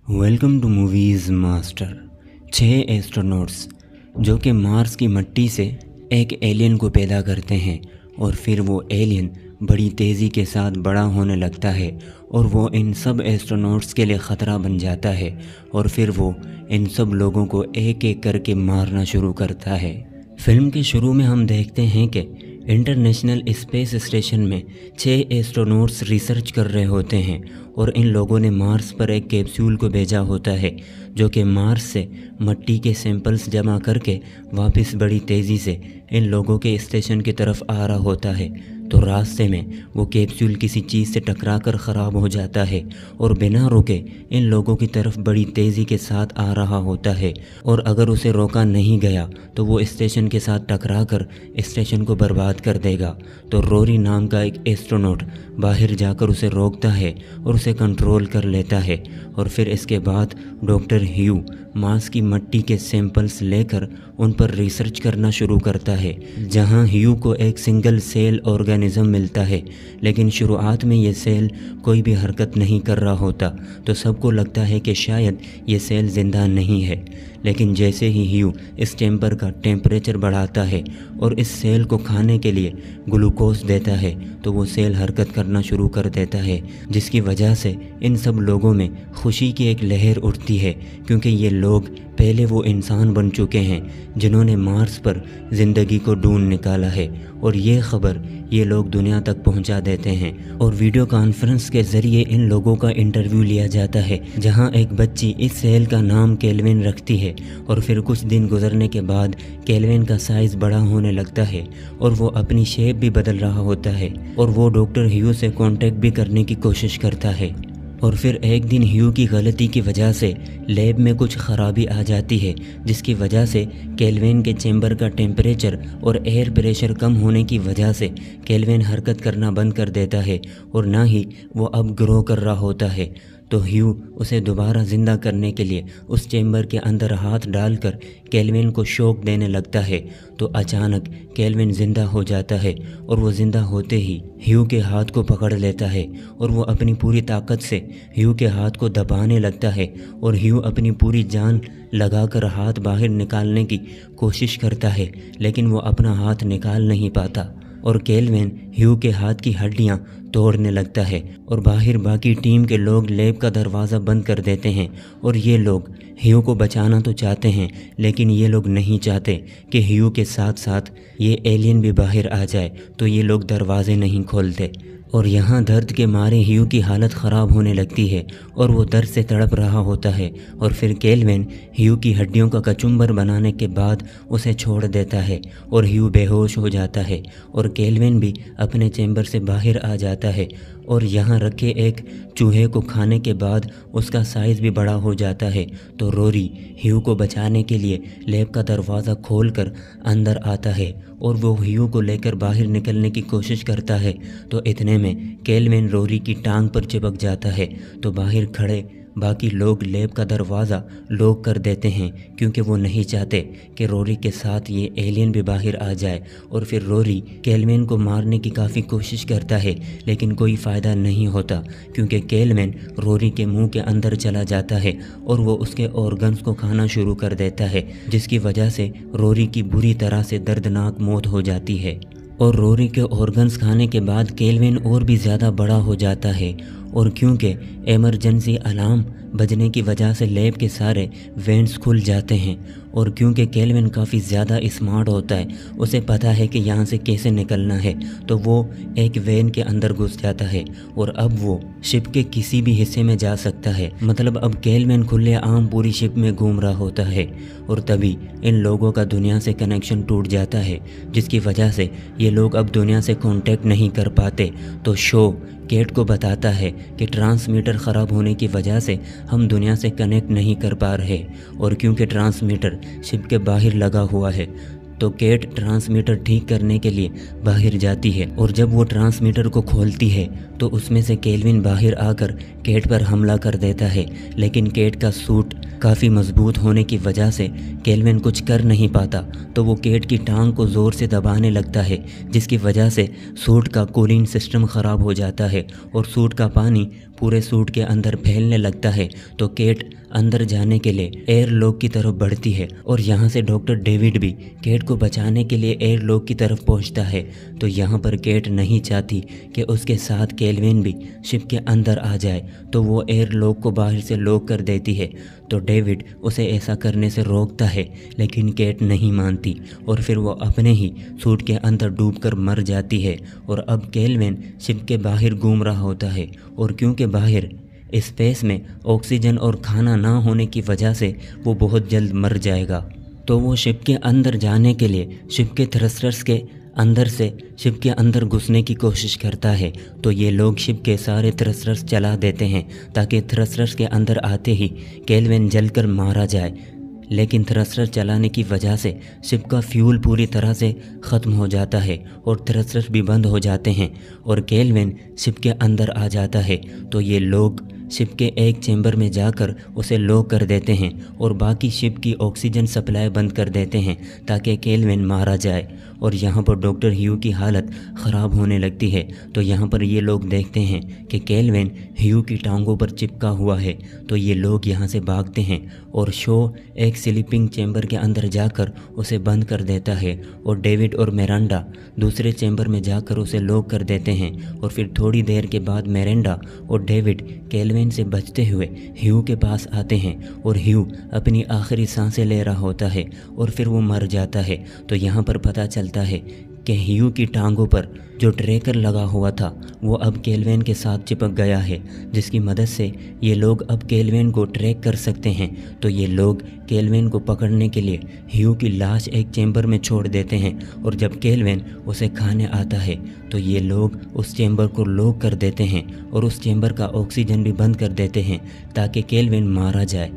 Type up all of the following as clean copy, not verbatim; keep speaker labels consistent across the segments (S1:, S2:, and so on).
S1: Welcome to movies master. 6 astronauts जो कि Mars की मिट्टी से एक एलियन को पैदा करते हैं और फिर वो एलियन बड़ी तेज़ी के साथ बड़ा होने लगता है और वो इन सब एस्ट्रोनॉट्स के लिए ख़तरा बन जाता है और फिर वो इन सब लोगों को एक एक करके मारना शुरू करता है। फिल्म के शुरू में हम देखते हैं कि इंटरनेशनल स्पेस स्टेशन में 6 एस्ट्रोनॉट्स रिसर्च कर रहे होते हैं और इन लोगों ने मार्स पर एक कैप्सूल को भेजा होता है जो कि मार्स से मिट्टी के सैंपल्स जमा करके वापस बड़ी तेज़ी से इन लोगों के स्टेशन की तरफ आ रहा होता है। तो रास्ते में वो कैप्सूल किसी चीज़ से टकराकर ख़राब हो जाता है और बिना रुके इन लोगों की तरफ बड़ी तेज़ी के साथ आ रहा होता है और अगर उसे रोका नहीं गया तो वो स्टेशन के साथ टकराकर स्टेशन को बर्बाद कर देगा। तो रोरी नाम का एक एस्ट्रोनॉट बाहर जाकर उसे रोकता है और उसे कंट्रोल कर लेता है और फिर इसके बाद डॉक्टर ह्यू मार्स की मिट्टी के सैंपल्स लेकर उन पर रिसर्च करना शुरू करता है, जहां ह्यू को एक सिंगल सेल ऑर्गेनिज्म मिलता है। लेकिन शुरुआत में ये सेल कोई भी हरकत नहीं कर रहा होता तो सबको लगता है कि शायद ये सेल ज़िंदा नहीं है। लेकिन जैसे ही ह्यू इस चैम्बर का टेम्परेचर बढ़ाता है और इस सेल को खाने के लिए ग्लूकोज देता है तो वो सेल हरकत करना शुरू कर देता है, जिसकी वजह से इन सब लोगों में खुशी की एक लहर उठती है क्योंकि ये लोग पहले वो इंसान बन चुके हैं जिन्होंने मार्स पर ज़िंदगी को ढूंढ निकाला है और ये ख़बर ये लोग दुनिया तक पहुंचा देते हैं और वीडियो कॉन्फ्रेंस के ज़रिए इन लोगों का इंटरव्यू लिया जाता है, जहां एक बच्ची इस सेल का नाम केल्विन रखती है और फिर कुछ दिन गुजरने के बाद केल्विन का साइज़ बड़ा होने लगता है और वो अपनी शेप भी बदल रहा होता है और वो डॉक्टर ह्यू से कांटेक्ट भी करने की कोशिश करता है। और फिर एक दिन ह्यू की गलती की वजह से लैब में कुछ ख़राबी आ जाती है, जिसकी वजह से केल्विन के चैम्बर का टेम्परेचर और एयर प्रेशर कम होने की वजह से केल्विन हरकत करना बंद कर देता है और ना ही वो अब ग्रो कर रहा होता है। तो ह्यू उसे दोबारा ज़िंदा करने के लिए उस चैम्बर के अंदर हाथ डालकर केल्विन को शॉक देने लगता है। तो अचानक केल्विन ज़िंदा हो जाता है और वो ज़िंदा होते ही ह्यू के हाथ को पकड़ लेता है और वो अपनी पूरी ताकत से ह्यू के हाथ को दबाने लगता है और ह्यू अपनी पूरी जान लगाकर हाथ बाहर निकालने की कोशिश करता है, लेकिन वो अपना हाथ निकाल नहीं पाता और केल्विन ह्यू के हाथ की हड्डियां तोड़ने लगता है और बाहर बाकी टीम के लोग लैब का दरवाज़ा बंद कर देते हैं और ये लोग ह्यू को बचाना तो चाहते हैं लेकिन ये लोग नहीं चाहते कि ह्यू के साथ साथ ये एलियन भी बाहर आ जाए, तो ये लोग दरवाजे नहीं खोलते और यहाँ दर्द के मारे ह्यू की हालत ख़राब होने लगती है और वो दर्द से तड़प रहा होता है और फिर केल्विन ह्यू की हड्डियों का कचुम्बर बनाने के बाद उसे छोड़ देता है और ह्यू बेहोश हो जाता है और केल्विन भी अपने चैम्बर से बाहर आ जाता है और यहाँ रखे एक चूहे को खाने के बाद उसका साइज़ भी बड़ा हो जाता है। तो रोरी ह्यू को बचाने के लिए लैब का दरवाज़ा खोलकर अंदर आता है और वो ह्यू को लेकर बाहर निकलने की कोशिश करता है। तो इतने में केल्विन रोरी की टांग पर चिपक जाता है तो बाहर खड़े बाकी लोग लैब का दरवाज़ा लॉक कर देते हैं क्योंकि वो नहीं चाहते कि रोरी के साथ ये एलियन भी बाहर आ जाए। और फिर रोरी केल्विन को मारने की काफ़ी कोशिश करता है लेकिन कोई फ़ायदा नहीं होता क्योंकि केल्विन रोरी के मुंह के अंदर चला जाता है और वो उसके ऑर्गन्स को खाना शुरू कर देता है, जिसकी वजह से रोरी की बुरी तरह से दर्दनाक मौत हो जाती है। और रोरी के ऑर्गन्स खाने के बाद केल्विन और भी ज़्यादा बड़ा हो जाता है और क्योंकि एमरजेंसी अलार्म बजने की वजह से लैब के सारे वेंट्स खुल जाते हैं और क्योंकि केल्विन काफ़ी ज़्यादा स्मार्ट होता है, उसे पता है कि यहाँ से कैसे निकलना है, तो वो एक वेन के अंदर घुस जाता है और अब वो शिप के किसी भी हिस्से में जा सकता है। मतलब अब केल्विन खुले आम पूरी शिप में घूम रहा होता है और तभी इन लोगों का दुनिया से कनेक्शन टूट जाता है, जिसकी वजह से ये लोग अब दुनिया से कांटेक्ट नहीं कर पाते। तो शो केट को बताता है कि ट्रांसमीटर ख़राब होने की वजह से हम दुनिया से कनेक्ट नहीं कर पा रहे और क्योंकि ट्रांसमीटर शिप के बाहर लगा हुआ है तो केट ट्रांसमीटर ठीक करने के लिए बाहर जाती है और जब वो ट्रांसमीटर को खोलती है तो उसमें से केल्विन बाहर आकर केट पर हमला कर देता है, लेकिन केट का सूट काफ़ी मजबूत होने की वजह से केल्विन कुछ कर नहीं पाता। तो वो केट की टांग को ज़ोर से दबाने लगता है, जिसकी वजह से सूट का कूलिंग सिस्टम ख़राब हो जाता है और सूट का पानी पूरे सूट के अंदर फैलने लगता है तो केट अंदर जाने के लिए एयरलॉक की तरफ बढ़ती है और यहाँ से डॉक्टर डेविड भी केट को बचाने के लिए एयरलॉक की तरफ पहुँचता है। तो यहाँ पर केट नहीं चाहती कि उसके साथ केल्विन भी शिप के अंदर आ जाए, तो वो एयरलॉक को बाहर से लॉक कर देती है। तो डेविड उसे ऐसा करने से रोकता है, लेकिन केट नहीं मानती और फिर वो अपने ही सूट के अंदर डूबकर मर जाती है। और अब केल्विन शिप के बाहर घूम रहा होता है और क्योंकि बाहर स्पेस में ऑक्सीजन और खाना ना होने की वजह से वो बहुत जल्द मर जाएगा। तो वो शिप के अंदर जाने के लिए शिप के थ्रस्टर्स के अंदर से शिप के अंदर घुसने की कोशिश करता है। तो ये लोग शिप के सारे थ्रस्टर्स चला देते हैं ताकि थ्रस्टर्स के अंदर आते ही केल्विन जलकर मारा जाए, लेकिन थ्रस्टर चलाने की वजह से शिप का फ्यूल पूरी तरह से ख़त्म हो जाता है और थ्रस्टर भी बंद हो जाते हैं और केल्विन शिप के अंदर आ जाता है। तो ये लोग शिप के एक चैम्बर में जाकर उसे लॉक कर देते हैं और बाकी शिप की ऑक्सीजन सप्लाई बंद कर देते हैं ताकि केल्विन मारा जाए। और यहाँ पर डॉक्टर ह्यू की हालत ख़राब होने लगती है। तो यहाँ पर ये लोग देखते हैं कि केल्विन ह्यू की टांगों पर चिपका हुआ है। तो ये लोग यहाँ से भागते हैं और शो एक स्लीपिंग चैम्बर के अंदर जाकर उसे बंद कर देता है और डेविड और मिरांडा दूसरे चैम्बर में जाकर उसे लॉक कर देते हैं। और फिर थोड़ी देर के बाद मिरांडा और डेविड केल्विन से बचते हुए ह्यू के पास आते हैं और ह्यू अपनी आखिरी सांसें ले रहा होता है और फिर वो मर जाता है। तो यहाँ पर पता चलता है कि ह्यू की टांगों पर जो ट्रैकर लगा हुआ था वो अब केल्विन के साथ चिपक गया है, जिसकी मदद से ये लोग अब केल्विन को ट्रैक कर सकते हैं। तो ये लोग केल्विन को पकड़ने के लिए ह्यू की लाश एक चैम्बर में छोड़ देते हैं और जब केल्विन उसे खाने आता है तो ये लोग उस चैम्बर को लॉक कर देते हैं और उस चैम्बर का ऑक्सीजन भी बंद कर देते हैं ताकि केल्विन मारा जाए।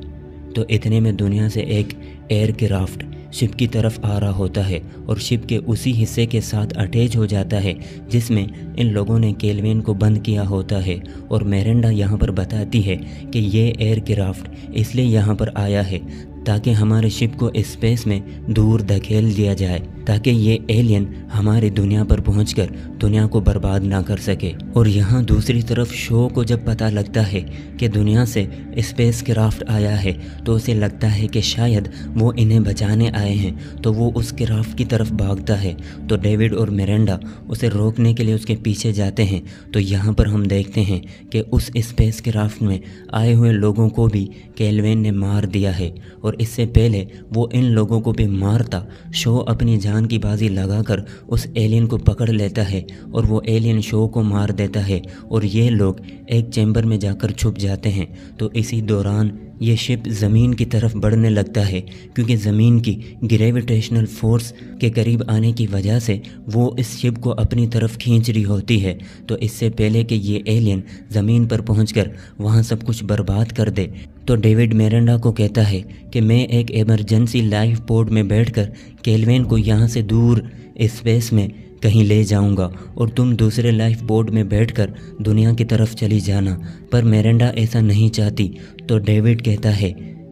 S1: तो इतने में दुनिया से एक एयरक्राफ्ट शिप की तरफ आ रहा होता है और शिप के उसी हिस्से के साथ अटैच हो जाता है जिसमें इन लोगों ने केल्विन को बंद किया होता है। और मिरांडा यहाँ पर बताती है कि ये एयरक्राफ्ट इसलिए यहाँ पर आया है ताकि हमारे शिप को स्पेस में दूर धकेल दिया जाए ताकि ये एलियन हमारी दुनिया पर पहुंचकर दुनिया को बर्बाद ना कर सके। और यहाँ दूसरी तरफ शो को जब पता लगता है कि दुनिया से स्पेस क्राफ्ट आया है तो उसे लगता है कि शायद वो इन्हें बचाने आए हैं, तो वो उस क्राफ्ट की तरफ भागता है। तो डेविड और मिरांडा उसे रोकने के लिए उसके पीछे जाते हैं। तो यहाँ पर हम देखते हैं कि उस स्पेस क्राफ्ट में आए हुए लोगों को भी केल्विन ने मार दिया है और इससे पहले वो इन लोगों को भी मारता शो अपनी जान की बाजी लगाकर उस एलियन को पकड़ लेता है और वो एलियन शो को मार देता है और ये लोग एक चैम्बर में जाकर छुप जाते हैं। तो इसी दौरान ये शिप ज़मीन की तरफ बढ़ने लगता है क्योंकि ज़मीन की ग्रेविटेशनल फोर्स के करीब आने की वजह से वो इस शिप को अपनी तरफ खींच रही होती है। तो इससे पहले कि ये एलियन ज़मीन पर पहुंचकर वहां सब कुछ बर्बाद कर दे तो डेविड मिरांडा को कहता है कि मैं एक इमरजेंसी लाइफ पोड में बैठकर केल्विन को यहाँ से दूर स्पेस में कहीं ले जाऊंगा और तुम दूसरे लाइफ बोट में बैठकर दुनिया की तरफ चली जाना। पर मिरांडा ऐसा नहीं चाहती। तो डेविड कहता है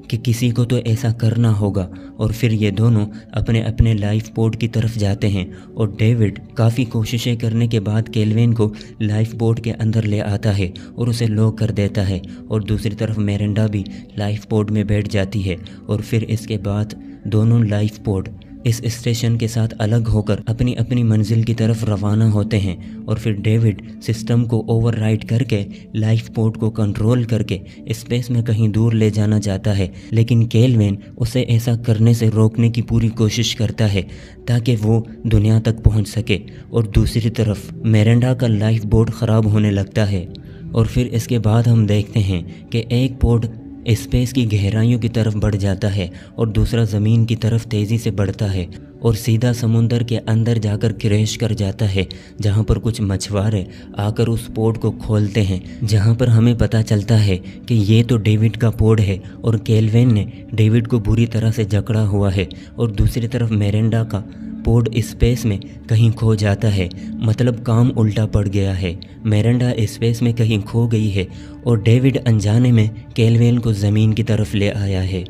S1: कि किसी को तो ऐसा करना होगा और फिर ये दोनों अपने अपने लाइफ बोट की तरफ जाते हैं और डेविड काफ़ी कोशिशें करने के बाद केल्विन को लाइफ बोट के अंदर ले आता है और उसे लॉक कर देता है और दूसरी तरफ मिरांडा भी लाइफ बोट में बैठ जाती है। और फिर इसके बाद दोनों लाइफ बोट इस स्टेशन के साथ अलग होकर अपनी अपनी मंजिल की तरफ रवाना होते हैं और फिर डेविड सिस्टम को ओवरराइड करके लाइफ पोर्ट को कंट्रोल करके स्पेस में कहीं दूर ले जाना चाहता है, लेकिन केल्विन उसे ऐसा करने से रोकने की पूरी कोशिश करता है ताकि वो दुनिया तक पहुंच सके। और दूसरी तरफ मिरांडा का लाइफ बोट ख़राब होने लगता है और फिर इसके बाद हम देखते हैं कि एक पोर्ट स्पेस की गहराइयों की तरफ बढ़ जाता है और दूसरा ज़मीन की तरफ तेज़ी से बढ़ता है और सीधा समुंदर के अंदर जाकर क्रैश कर जाता है, जहां पर कुछ मछुआरे आकर उस पोर्ट को खोलते हैं, जहां पर हमें पता चलता है कि ये तो डेविड का पोर्ट है और केल्विन ने डेविड को बुरी तरह से जकड़ा हुआ है। और दूसरी तरफ मिरांडा का पोर्ट स्पेस में कहीं खो जाता है, मतलब काम उल्टा पड़ गया है। मिरांडा स्पेस में कहीं खो गई है और डेविड अनजाने में केल्विन को ज़मीन की तरफ ले आया है।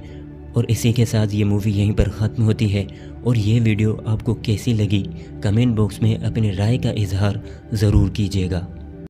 S1: और इसी के साथ ये मूवी यहीं पर ख़त्म होती है। और ये वीडियो आपको कैसी लगी कमेंट बॉक्स में अपनी राय का इजहार ज़रूर कीजिएगा।